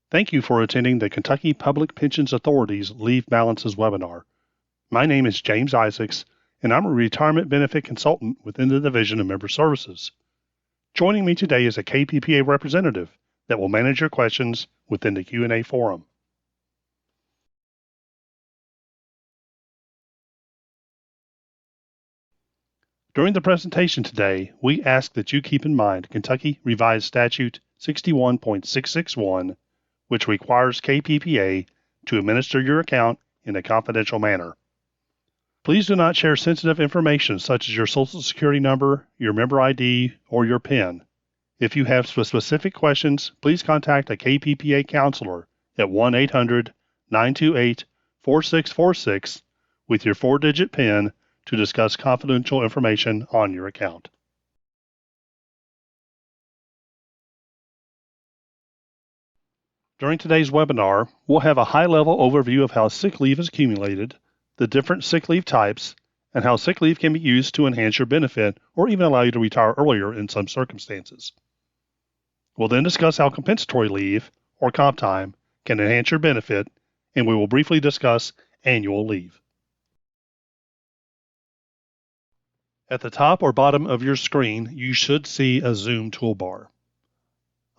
Thank you for attending the Kentucky Public Pensions Authority's Leave Balances webinar. My name is James Isaacs, and I'm a retirement benefit consultant within the Division of Member Services. Joining me today is a KPPA representative that will manage your questions within the Q&A forum. During the presentation today, we ask that you keep in mind Kentucky Revised Statute 61.661, which requires KPPA to administer your account in a confidential manner. Please do not share sensitive information such as your Social Security number, your member ID, or your PIN. If you have specific questions, please contact a KPPA counselor at 1-800-928-4646 with your 4-digit PIN to discuss confidential information on your account. During today's webinar, we'll have a high-level overview of how sick leave is accumulated, the different sick leave types, and how sick leave can be used to enhance your benefit or even allow you to retire earlier in some circumstances. We'll then discuss how compensatory leave, or comp time, can enhance your benefit, and we will briefly discuss annual leave. At the top or bottom of your screen, you should see a Zoom toolbar.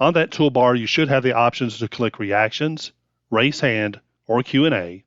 On that toolbar, you should have the options to click Reactions, Raise Hand, or Q&A,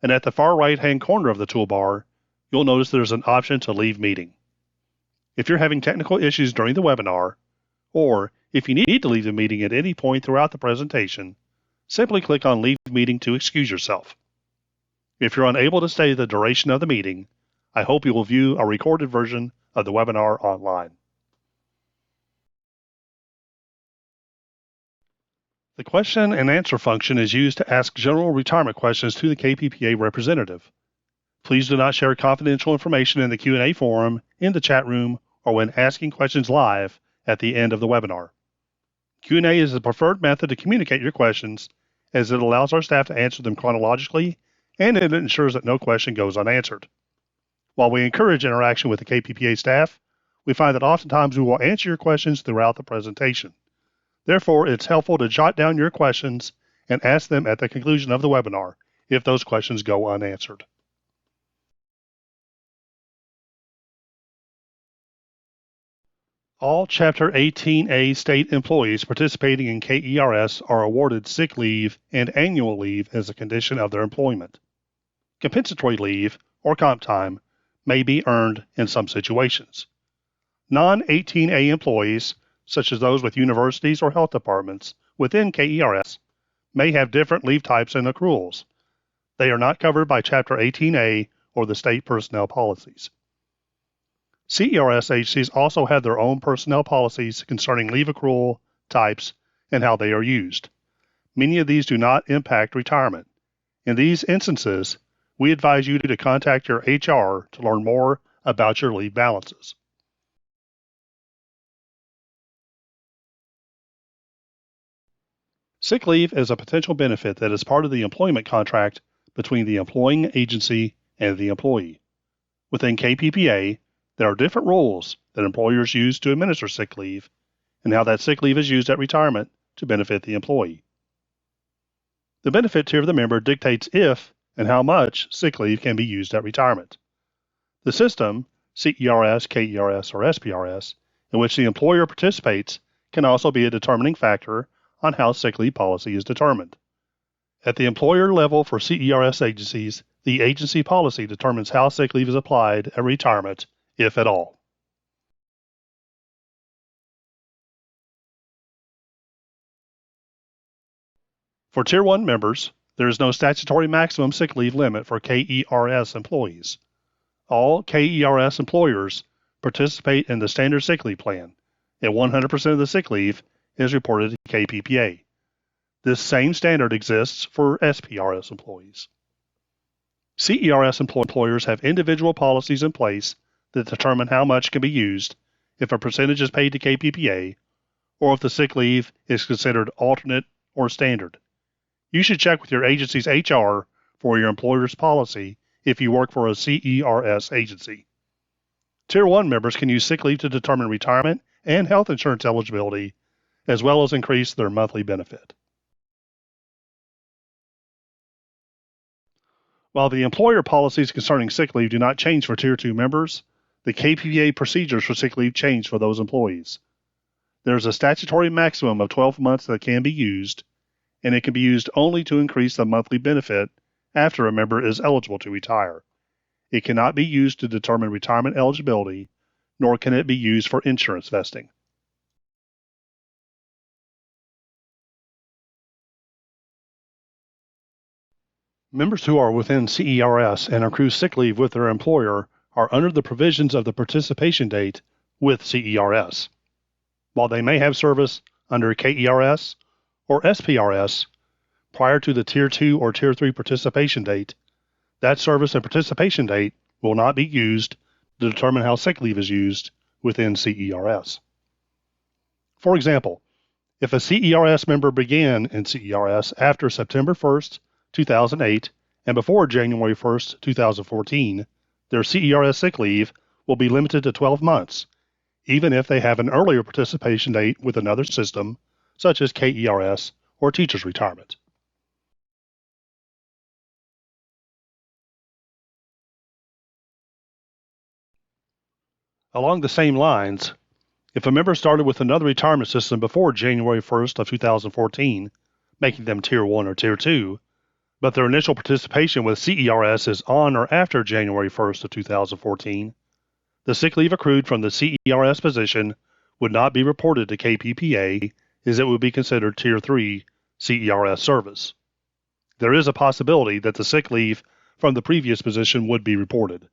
and at the far right-hand corner of the toolbar, you'll notice there's an option to leave meeting. If you're having technical issues during the webinar, or if you need to leave the meeting at any point throughout the presentation, simply click on Leave Meeting to excuse yourself. If you're unable to stay the duration of the meeting, I hope you will view a recorded version of the webinar online. The question and answer function is used to ask general retirement questions to the KPPA representative. Please do not share confidential information in the Q&A forum, in the chat room, or when asking questions live at the end of the webinar. Q&A is the preferred method to communicate your questions, as it allows our staff to answer them chronologically, and it ensures that no question goes unanswered. While we encourage interaction with the KPPA staff, we find that oftentimes we will answer your questions throughout the presentation. Therefore, it's helpful to jot down your questions and ask them at the conclusion of the webinar if those questions go unanswered. All Chapter 18A state employees participating in KERS are awarded sick leave and annual leave as a condition of their employment. Compensatory leave, or comp time, may be earned in some situations. Non-18A employees, such as those with universities or health departments within KERS, may have different leave types and accruals. They are not covered by Chapter 18A or the state personnel policies. CERS agencies also have their own personnel policies concerning leave accrual types and how they are used. Many of these do not impact retirement. In these instances, we advise you to contact your HR to learn more about your leave balances. Sick leave is a potential benefit that is part of the employment contract between the employing agency and the employee. Within KPPA, there are different rules that employers use to administer sick leave and how that sick leave is used at retirement to benefit the employee. The benefit tier of the member dictates if and how much sick leave can be used at retirement. The system, CERS, KERS, or SPRS, in which the employer participates can also be a determining factor on how sick leave policy is determined. At the employer level for CERS agencies, the agency policy determines how sick leave is applied at retirement, if at all. For Tier 1 members, there is no statutory maximum sick leave limit for KERS employees. All KERS employers participate in the standard sick leave plan, and 100% of the sick leave is reported to KPPA. This same standard exists for SPRS employees. CERS employers have individual policies in place that determine how much can be used, if a percentage is paid to KPPA, or if the sick leave is considered alternate or standard. You should check with your agency's HR for your employer's policy if you work for a CERS agency. Tier 1 members can use sick leave to determine retirement and health insurance eligibility, as well as increase their monthly benefit. While the employer policies concerning sick leave do not change for Tier 2 members, the KPPA procedures for sick leave change for those employees. There is a statutory maximum of 12 months that can be used, and it can be used only to increase the monthly benefit after a member is eligible to retire. It cannot be used to determine retirement eligibility, nor can it be used for insurance vesting. Members who are within CERS and accrue sick leave with their employer are under the provisions of the participation date with CERS. While they may have service under KERS or SPRS prior to the Tier 2 or Tier 3 participation date, that service and participation date will not be used to determine how sick leave is used within CERS. For example, if a CERS member began in CERS after September 1st, 2008, and before January 1st, 2014, their CERS sick leave will be limited to 12 months, even if they have an earlier participation date with another system, such as KERS or teacher's retirement. Along the same lines, if a member started with another retirement system before January 1st of 2014, making them Tier 1 or Tier 2, but their initial participation with CERS is on or after January 1st of 2014, the sick leave accrued from the CERS position would not be reported to KPPA, as it would be considered Tier 3 CERS service. There is a possibility that the sick leave from the previous position would be reported.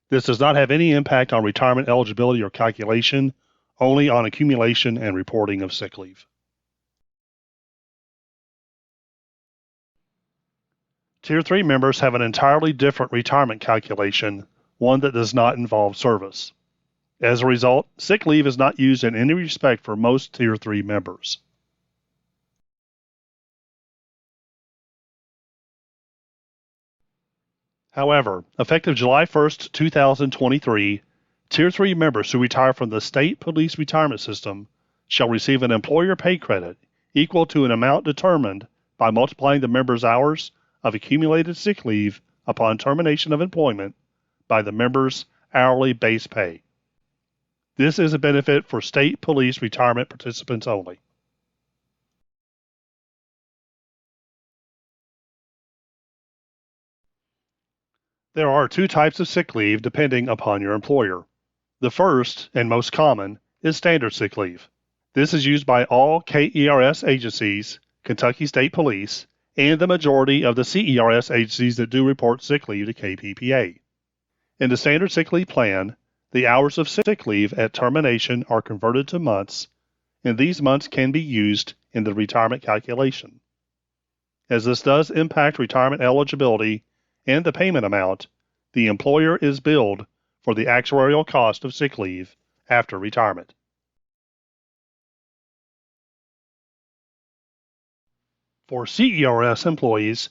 This does not have any impact on retirement eligibility or calculation, only on accumulation and reporting of sick leave. Tier 3 members have an entirely different retirement calculation, one that does not involve service. As a result, sick leave is not used in any respect for most Tier 3 members. However, effective July 1st, 2023, Tier 3 members who retire from the State Police Retirement System shall receive an employer pay credit equal to an amount determined by multiplying the member's hours of accumulated sick leave upon termination of employment by the member's hourly base pay. This is a benefit for state police retirement participants only. There are two types of sick leave depending upon your employer. The first, and most common, is standard sick leave. This is used by all KERS agencies, Kentucky State Police, and the majority of the CERS agencies that do report sick leave to KPPA. In the standard sick leave plan, the hours of sick leave at termination are converted to months, and these months can be used in the retirement calculation. As this does impact retirement eligibility and the payment amount, the employer is billed for the actuarial cost of sick leave after retirement. For CERS employees,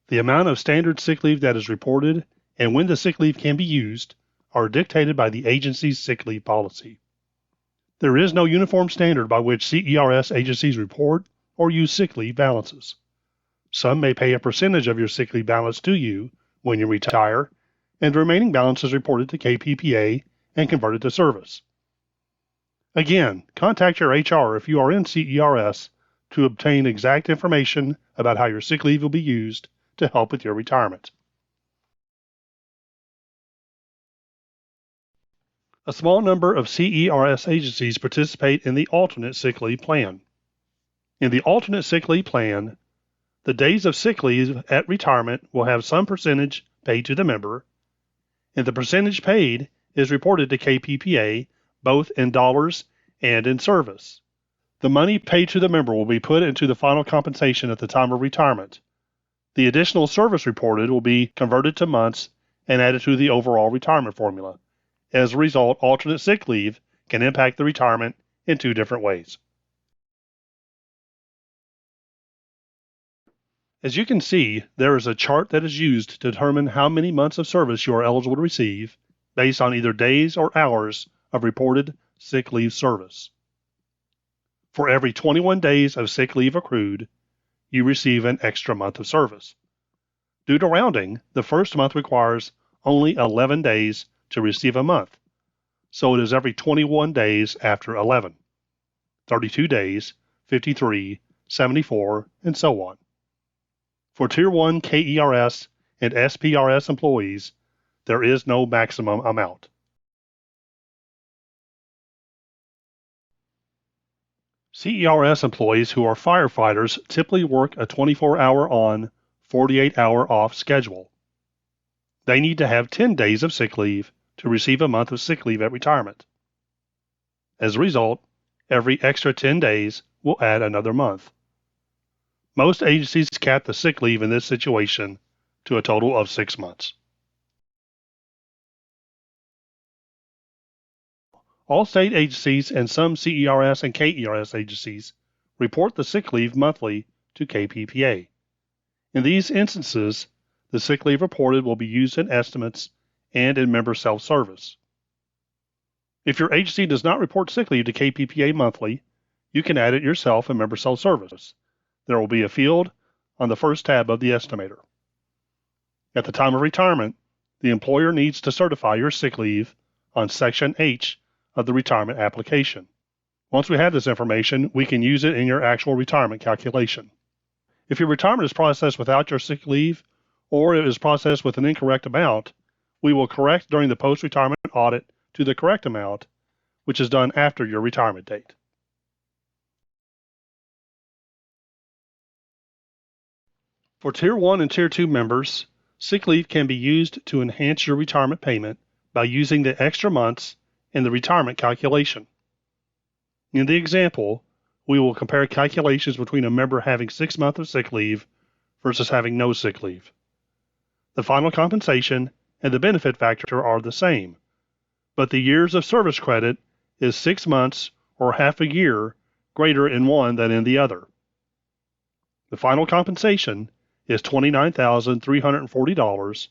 the amount of standard sick leave that is reported and when the sick leave can be used are dictated by the agency's sick leave policy. There is no uniform standard by which CERS agencies report or use sick leave balances. Some may pay a percentage of your sick leave balance to you when you retire, and the remaining balance is reported to KPPA and converted to service. Again, contact your HR if you are in CERS to obtain exact information about how your sick leave will be used to help with your retirement. A small number of CERS agencies participate in the alternate sick leave plan. In the alternate sick leave plan, the days of sick leave at retirement will have some percentage paid to the member, and the percentage paid is reported to KPPA both in dollars and in service. The money paid to the member will be put into the final compensation at the time of retirement. The additional service reported will be converted to months and added to the overall retirement formula. As a result, alternate sick leave can impact the retirement in two different ways. As you can see, there is a chart that is used to determine how many months of service you are eligible to receive based on either days or hours of reported sick leave service. For every 21 days of sick leave accrued, you receive an extra month of service. Due to rounding, the first month requires only 11 days to receive a month, so it is every 21 days after 11, 32 days, 53, 74, and so on. For Tier 1 KERS and SPRS employees, there is no maximum amount. CERS employees who are firefighters typically work a 24-hour on, 48-hour off schedule. They need to have 10 days of sick leave to receive a month of sick leave at retirement. As a result, every extra 10 days will add another month. Most agencies cap the sick leave in this situation to a total of 6 months. All state agencies and some CERS and KERS agencies report the sick leave monthly to KPPA. In these instances, the sick leave reported will be used in estimates and in member self-service. If your agency does not report sick leave to KPPA monthly, you can add it yourself in member self-service. There will be a field on the first tab of the estimator. At the time of retirement, the employer needs to certify your sick leave on Section H of the retirement application. Once we have this information, we can use it in your actual retirement calculation. If your retirement is processed without your sick leave, or it is processed with an incorrect amount, we will correct during the post-retirement audit to the correct amount, which is done after your retirement date. For Tier 1 and Tier 2 members, sick leave can be used to enhance your retirement payment by using the extra months in the retirement calculation. In the example, we will compare calculations between a member having 6 months of sick leave versus having no sick leave. The final compensation and the benefit factor are the same, but the years of service credit is 6 months or half a year greater in one than in the other. The final compensation is $29,340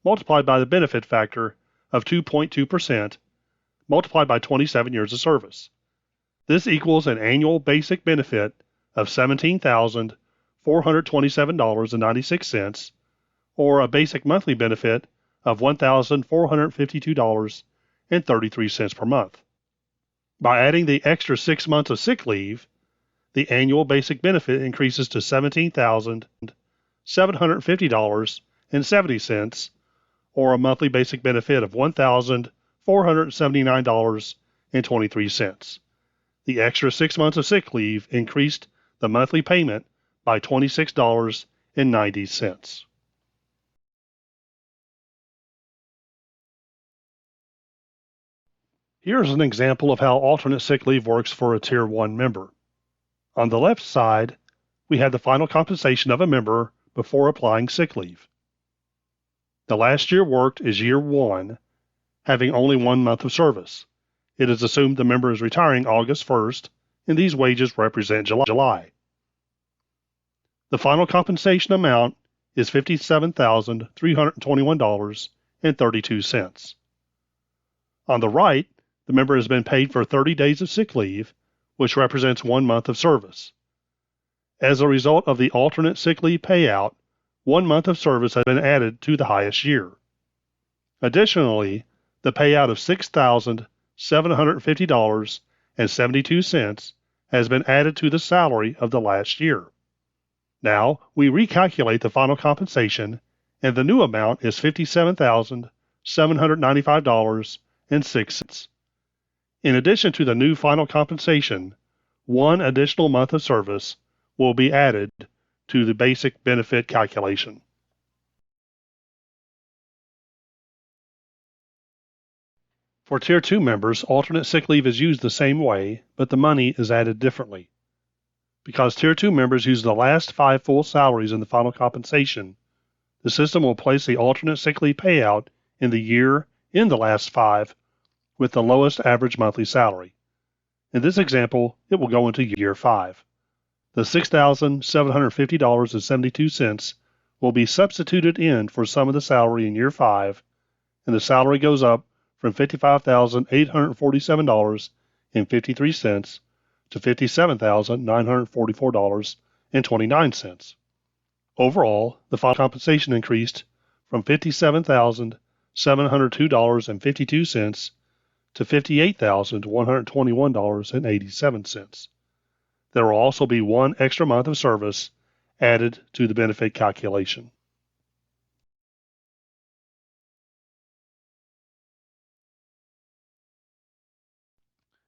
multiplied by the benefit factor of 2.2% multiplied by 27 years of service. This equals an annual basic benefit of $17,427.96 or a basic monthly benefit of $1,452.33 per month. By adding the extra 6 months of sick leave, the annual basic benefit increases to $17,750.70 or a monthly basic benefit of $1,479.23. The extra 6 months of sick leave increased the monthly payment by $26.90. Here's an example of how alternate sick leave works for a Tier 1 member. On the left side, we have the final compensation of a member before applying sick leave. The last year worked is year 1, having only 1 month of service. It is assumed the member is retiring August 1st, and these wages represent July. The final compensation amount is $57,321.32. On the right, the member has been paid for 30 days of sick leave, which represents 1 month of service. As a result of the alternate sick leave payout, 1 month of service has been added to the highest year. Additionally, the payout of $6,750.72 has been added to the salary of the last year. Now, we recalculate the final compensation, and the new amount is $57,795.06. In addition to the new final compensation, 1 additional month of service will be added to the basic benefit calculation. For Tier 2 members, alternate sick leave is used the same way, but the money is added differently. Because Tier 2 members use the last 5 full salaries in the final compensation, the system will place the alternate sick leave payout in the year in the last 5 with the lowest average monthly salary. In this example, it will go into year 5. The $6,750.72 will be substituted in for some of the salary in year 5, and the salary goes up from $55,847.53 to $57,944.29. Overall, the final compensation increased from $57,702.52 to $58,121.87. There will also be one extra month of service added to the benefit calculation.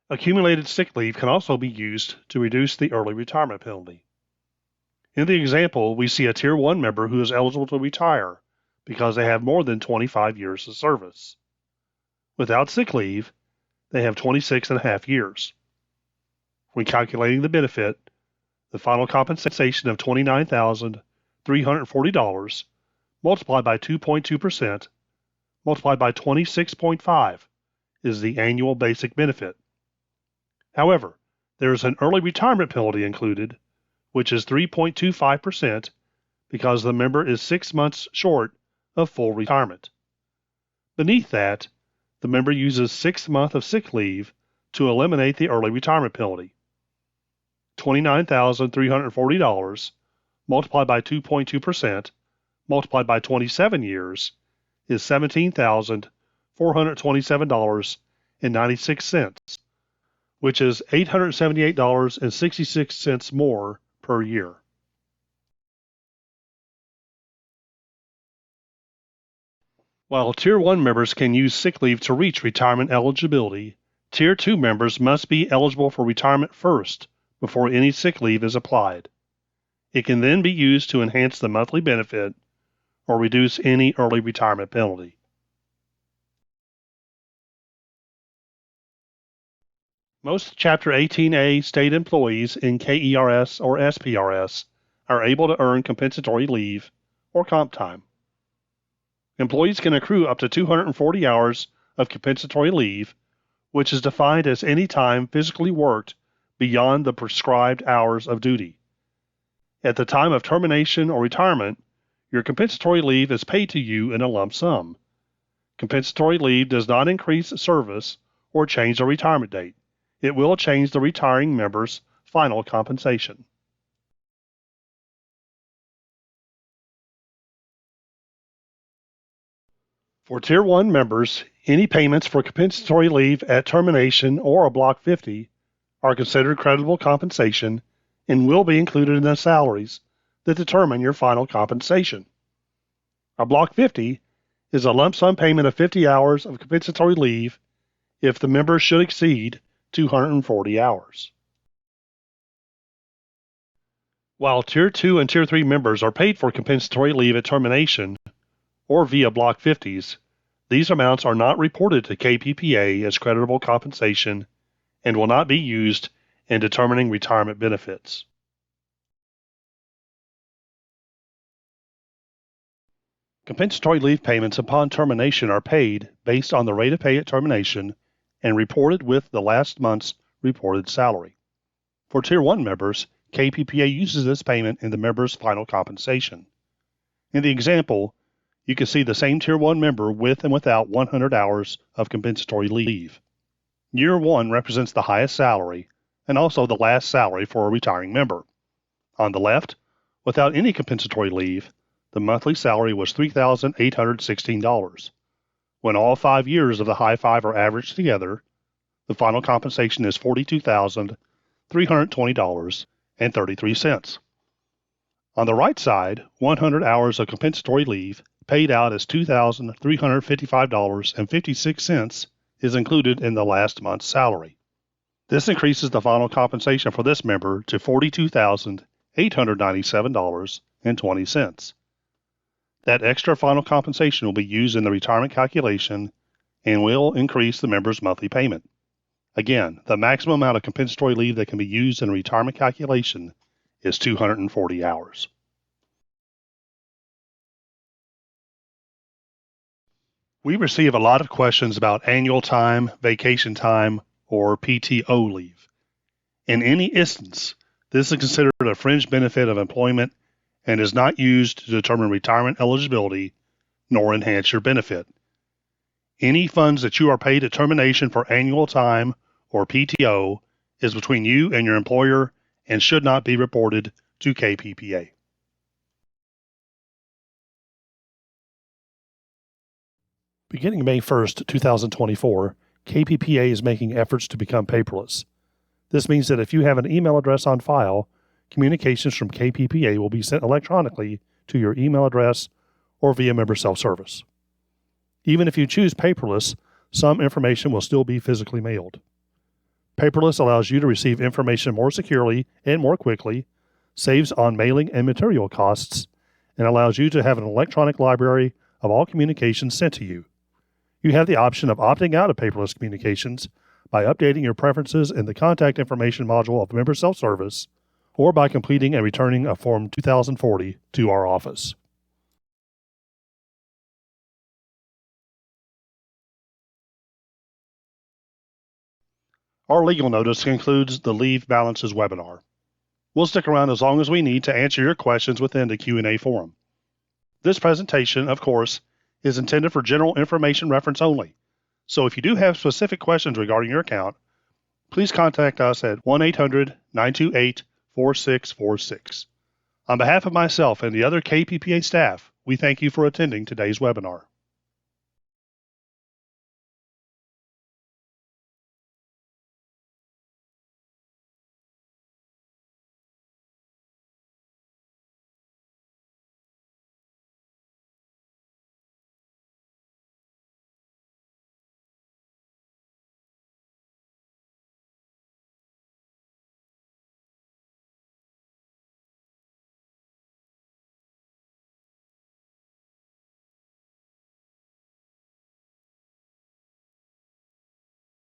Accumulated sick leave can also be used to reduce the early retirement penalty. In the example, we see a Tier 1 member who is eligible to retire because they have more than 25 years of service. Without sick leave, they have 26 and a half years. When calculating the benefit, the final compensation of $29,340 multiplied by 2.2% multiplied by 26.5 is the annual basic benefit. However, there is an early retirement penalty included, which is 3.25% because the member is 6 months short of full retirement. Beneath that, the member uses 6 months of sick leave to eliminate the early retirement penalty. $29,340 multiplied by 2.2% multiplied by 27 years is $17,427.96, which is $878.66 more per year. While Tier 1 members can use sick leave to reach retirement eligibility, Tier 2 members must be eligible for retirement first before any sick leave is applied. It can then be used to enhance the monthly benefit or reduce any early retirement penalty. Most Chapter 18A state employees in KERS or SPRS are able to earn compensatory leave or comp time. Employees can accrue up to 240 hours of compensatory leave, which is defined as any time physically worked beyond the prescribed hours of duty. At the time of termination or retirement, your compensatory leave is paid to you in a lump sum. Compensatory leave does not increase service or change the retirement date. It will change the retiring member's final compensation. For Tier 1 members, any payments for compensatory leave at termination or a Block 50 are considered creditable compensation and will be included in the salaries that determine your final compensation. A Block 50 is a lump sum payment of 50 hours of compensatory leave if the member should exceed 240 hours. While Tier 2 and Tier 3 members are paid for compensatory leave at termination or via Block 50s, these amounts are not reported to KPPA as creditable compensation and will not be used in determining retirement benefits. Compensatory leave payments upon termination are paid based on the rate of pay at termination and reported with the last month's reported salary. For Tier 1 members, KPPA uses this payment in the member's final compensation. In the example, you can see the same Tier 1 member with and without 100 hours of compensatory leave. Year 1 represents the highest salary and also the last salary for a retiring member. On the left, without any compensatory leave, the monthly salary was $3,816. When all 5 years of the high five are averaged together, the final compensation is $42,320.33. On the right side, 100 hours of compensatory leave paid out as $2,355.56 is included in the last month's salary. This increases the final compensation for this member to $42,897.20. That extra final compensation will be used in the retirement calculation and will increase the member's monthly payment. Again, the maximum amount of compensatory leave that can be used in a retirement calculation is 240 hours. We receive a lot of questions about annual time, vacation time, or PTO leave. In any instance, this is considered a fringe benefit of employment and is not used to determine retirement eligibility nor enhance your benefit. Any funds that you are paid at termination for annual time or PTO is between you and your employer and should not be reported to KPPA. Beginning May 1st, 2024, KPPA is making efforts to become paperless. This means that if you have an email address on file, communications from KPPA will be sent electronically to your email address or via member self-service. Even if you choose paperless, some information will still be physically mailed. Paperless allows you to receive information more securely and more quickly, saves on mailing and material costs, and allows you to have an electronic library of all communications sent to you. You have the option of opting out of paperless communications by updating your preferences in the Contact Information module of Member Self-Service, or by completing and returning a Form 2040 to our office. Our legal notice concludes the Leave Balances webinar. We'll stick around as long as we need to answer your questions within the Q&A forum. This presentation, of course, is intended for general information reference only, so if you do have specific questions regarding your account, please contact us at 1-800-928-4646. On behalf of myself and the other KPPA staff, we thank you for attending today's webinar.